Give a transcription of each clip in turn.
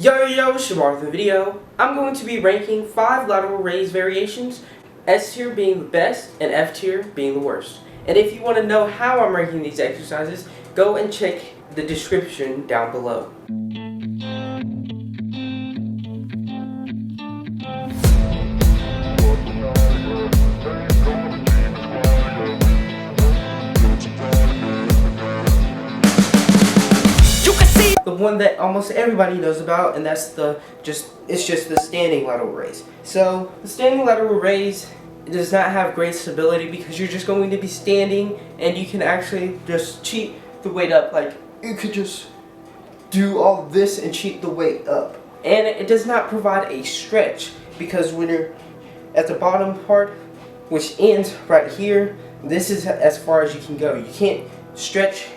Yo, Shamar with the video. I'm going to be ranking 5 lateral raise variations, S tier being the best and F tier being the worst. And if you want to know how I'm ranking these exercises, go and check the description down below. The one that almost everybody knows about, and that's it's just the standing lateral raise. So the standing lateral raise does not have great stability because you're just going to be standing and you can actually just cheat the weight up. Like you could just do all this and cheat the weight up. And it does not provide a stretch because when you're at the bottom part, which ends right here, this is as far as you can go. You can't stretch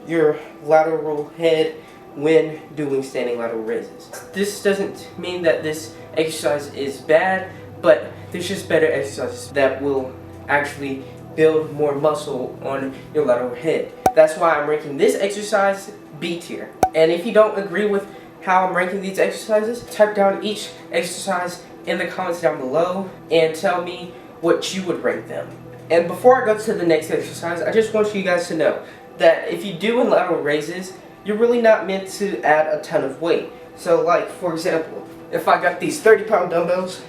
your lateral head when doing standing lateral raises. This doesn't mean that this exercise is bad, but there's just better exercises that will actually build more muscle on your lateral head. That's why I'm ranking this exercise B tier. And if you don't agree with how I'm ranking these exercises, type down each exercise in the comments down below and tell me what you would rank them. And before I go to the next exercise, I just want you guys to know that if you do in lateral raises, you're really not meant to add a ton of weight. So like, for example, if I got these 30-pound dumbbells,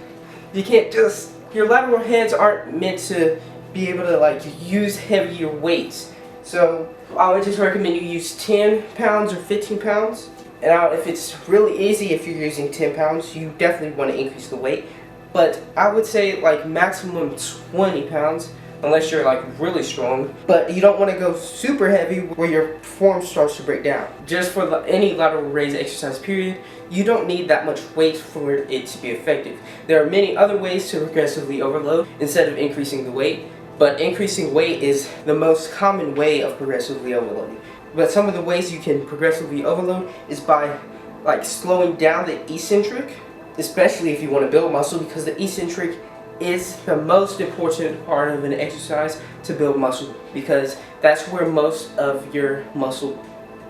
you can't just, your lateral heads aren't meant to be able to like use heavier weights. So I would just recommend you use 10 pounds or 15 pounds. And if it's really easy, if you're using 10 pounds, you definitely want to increase the weight. But I would say like maximum 20 pounds. Unless you're like really strong, but you don't want to go super heavy where your form starts to break down. Just for any lateral raise exercise period, you don't need that much weight for it to be effective. There are many other ways to progressively overload instead of increasing the weight, but increasing weight is the most common way of progressively overloading. But some of the ways you can progressively overload is by like slowing down the eccentric, especially if you want to build muscle, because the eccentric is the most important part of an exercise to build muscle, because that's where most of your muscle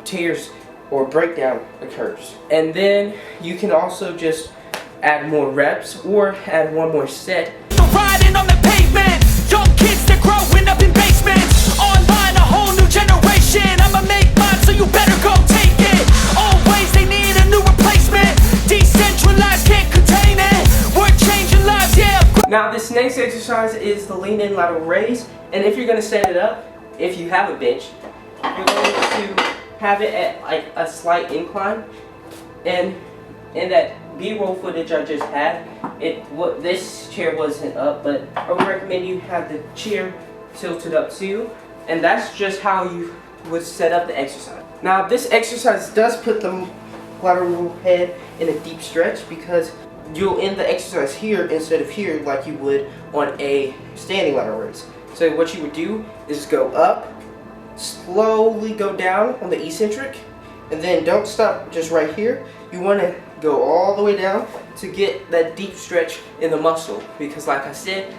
tears or breakdown occurs. And then you can also just add more reps or add one more set. Riding on the pavement, young kids that growing up in basements, online a whole new generation. I'ma make mine, so you better go take it. Always they need a new replacement. Decentralized, can't contain it. We're changing lives, yeah. Now this next exercise is the lean in lateral raise, and if you're going to set it up, if you have a bench, you're going to have it at like a slight incline. And in that B-roll footage I just had, this chair wasn't up, but I would recommend you have the chair tilted up too, and that's just how you would set up the exercise. Now this exercise does put the lateral head in a deep stretch because you'll end the exercise here instead of here like you would on a standing lateral raise. So what you would do is go up, slowly go down on the eccentric, and then don't stop just right here. You want to go all the way down to get that deep stretch in the muscle, because like I said,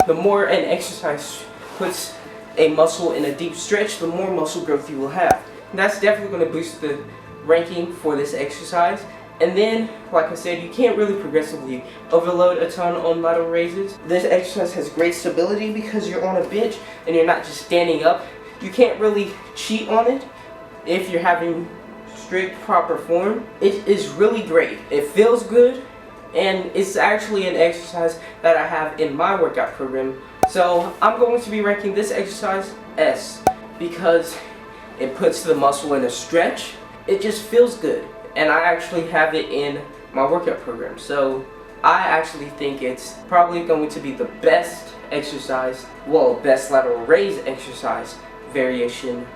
the more an exercise puts a muscle in a deep stretch, the more muscle growth you will have. And that's definitely going to boost the ranking for this exercise. And then, like I said, you can't really progressively overload a ton on lateral raises. This exercise has great stability because you're on a bench and you're not just standing up. You can't really cheat on it if you're having strict proper form. It is really great. It feels good, and it's actually an exercise that I have in my workout program. So I'm going to be ranking this exercise S because it puts the muscle in a stretch. It just feels good. And I actually have it in my workout program. So I actually think it's probably going to be the best exercise, well, best lateral raise exercise variation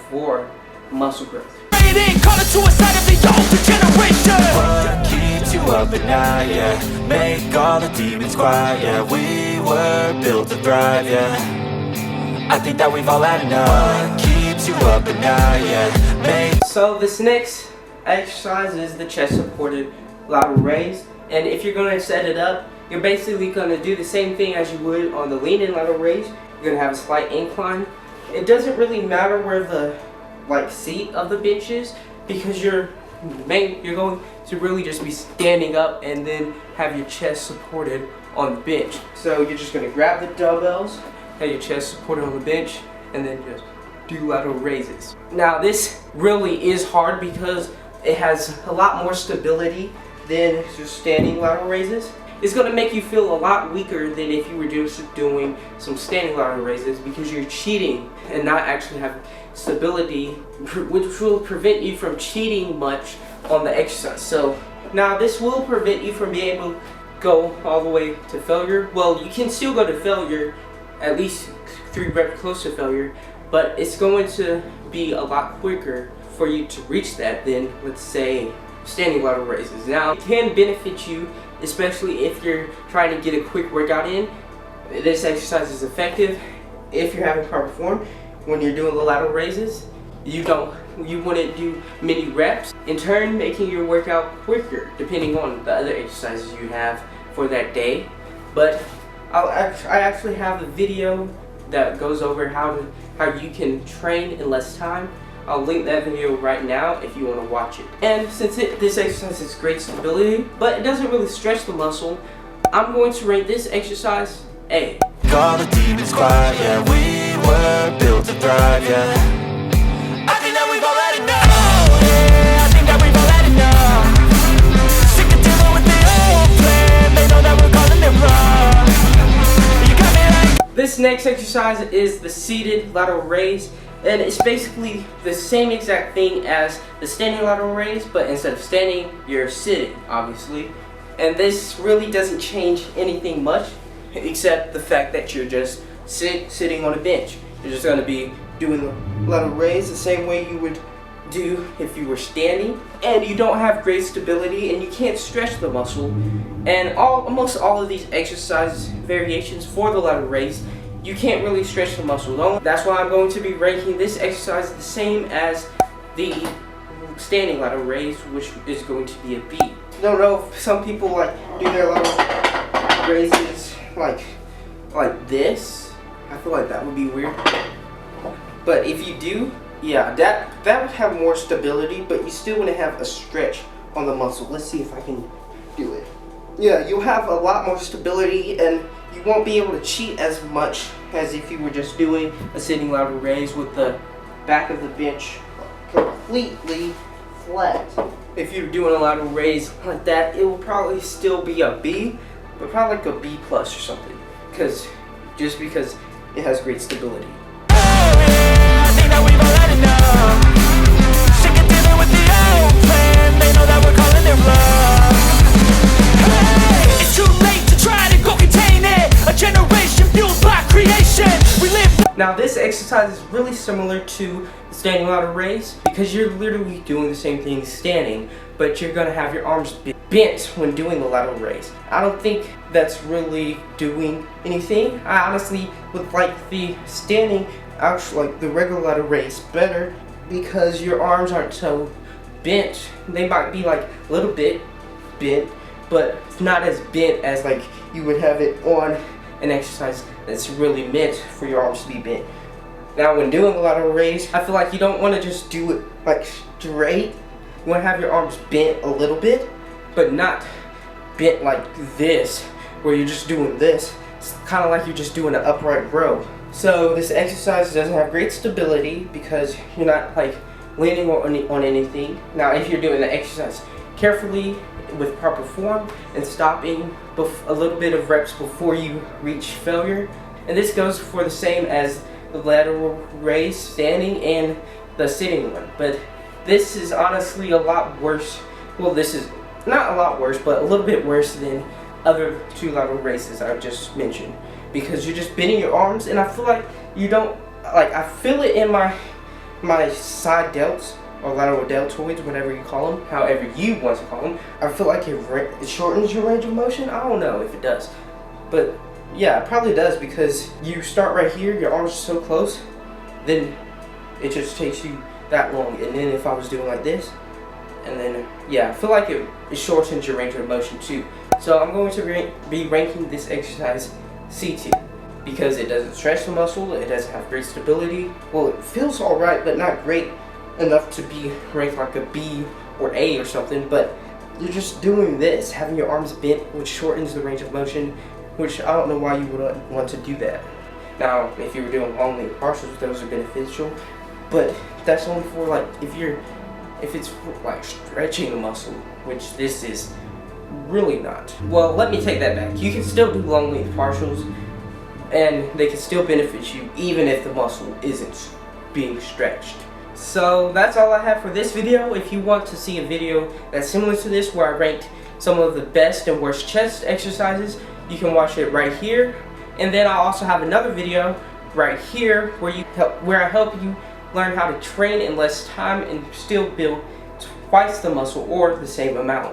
for muscle growth. Call it suicide of the older generation. What keeps you up at night, yeah? Make all the demons quiet, yeah. We were built to thrive, yeah. I think that we've all had enough. What keeps you up at night, yeah? So this next exercise is the chest supported lateral raise, and if you're going to set it up, you're basically going to do the same thing as you would on the lean in lateral raise. You're going to have a slight incline. It doesn't really matter where the seat of the bench is, because you're You're going to really just be standing up and then have your chest supported on the bench. So you're just going to grab the dumbbells, have your chest supported on the bench, and then just do lateral raises. Now this really is hard because it has a lot more stability than just standing lateral raises. It's going to make you feel a lot weaker than if you were just doing some standing lateral raises, because you're cheating and not actually have stability, which will prevent you from cheating much on the exercise. So now this will prevent you from being able to go all the way to failure. Well, you can still go to failure, at least 3 reps close to failure, but it's going to be a lot quicker for you to reach that than, let's say, standing lateral raises. Now, it can benefit you, especially if you're trying to get a quick workout in. This exercise is effective if you're having proper form. When you're doing the lateral raises, you wouldn't do many reps, in turn making your workout quicker depending on the other exercises you have for that day. But I actually have a video that goes over how you can train in less time. I'll link that video right now if you want to watch it. And since this exercise has great stability, but it doesn't really stretch the muscle, I'm going to rate this exercise A. All the demons quiet, yeah, we were built to thrive, yeah. I think that we've all had enough, yeah, I think that we've all had enough. Sick of dealing with the old plan, they know that we're calling it wrong. You got me like... This next exercise is the seated lateral raise. And it's basically the same exact thing as the standing lateral raise, but instead of standing, you're sitting, obviously. And this really doesn't change anything much, except the fact that you're just sitting on a bench. You're just going to be doing the lateral raise the same way you would do if you were standing. And you don't have great stability, and you can't stretch the muscle. And almost all of these exercise variations for the lateral raise, you can't really stretch the muscle though. That's why I'm going to be ranking this exercise the same as the standing lateral raise, which is going to be a B. I don't know if some people like do their lateral raises like this. I feel like that would be weird. But if you do, yeah, that would have more stability, but you still wouldn't have a stretch on the muscle. Let's see if I can do it. Yeah, you'll have a lot more stability, and you won't be able to cheat as much as if you were just doing a sitting lateral raise with the back of the bench completely flat. If you're doing a lateral raise like that, it will probably still be a B, but probably like a B plus or something, because it has great stability. I think that we've all had enough. Sick of dealing with the old plan, they know that we're calling it wrong. Hey, it's too late to try to go contain it. A generation fueled by creation. We live. Now this exercise is really similar to the standing lateral raise, because you're literally doing the same thing standing, but you're gonna have your arms bent when doing the lateral raise. I don't think that's really doing anything. I honestly would like the standing, actually like the regular lateral raise better, because your arms aren't so bent. They might be like a little bit bent, but not as bent as like you would have it on an exercise that's really meant for your arms to be bent. Now when doing a lateral raise, I feel like you don't want to just do it like straight. You want to have your arms bent a little bit, but not bent like this, where you're just doing this. It's kind of like you're just doing an upright row. So this exercise doesn't have great stability because you're not like leaning on anything. Now if you're doing the exercise carefully with proper form and stopping a little bit of reps before you reach failure, and this goes for the same as the lateral raise standing and the sitting one, but this is honestly a lot worse. Well, this is not a lot worse, but a little bit worse than other two lateral raises I've just mentioned, because you're just bending your arms, and I feel like you don't, like, I feel it in my side delts, or lateral deltoids, whatever you call them, however you want to call them. I feel like it shortens your range of motion. I don't know if it does, but yeah, it probably does, because you start right here, your arms are so close, then it just takes you that long. And then if I was doing like this, and then yeah, I feel like it shortens your range of motion too. So I'm going to be ranking this exercise C2, because it doesn't stretch the muscle, it doesn't have great stability. Well, it feels alright, but not great enough to be ranked like a B or A or something, but you're just doing this, having your arms bent, which shortens the range of motion, which I don't know why you would want to do that. Now, if you were doing long length partials, those are beneficial, but that's only for like if it's for, like, stretching the muscle, which this is really not. Well, let me take that back. You can still do long length partials, and they can still benefit you even if the muscle isn't being stretched. So that's all I have for this video. If you want to see a video that's similar to this, where I ranked some of the best and worst chest exercises, you can watch it right here. And then I also have another video right here where I help you learn how to train in less time and still build twice the muscle or the same amount.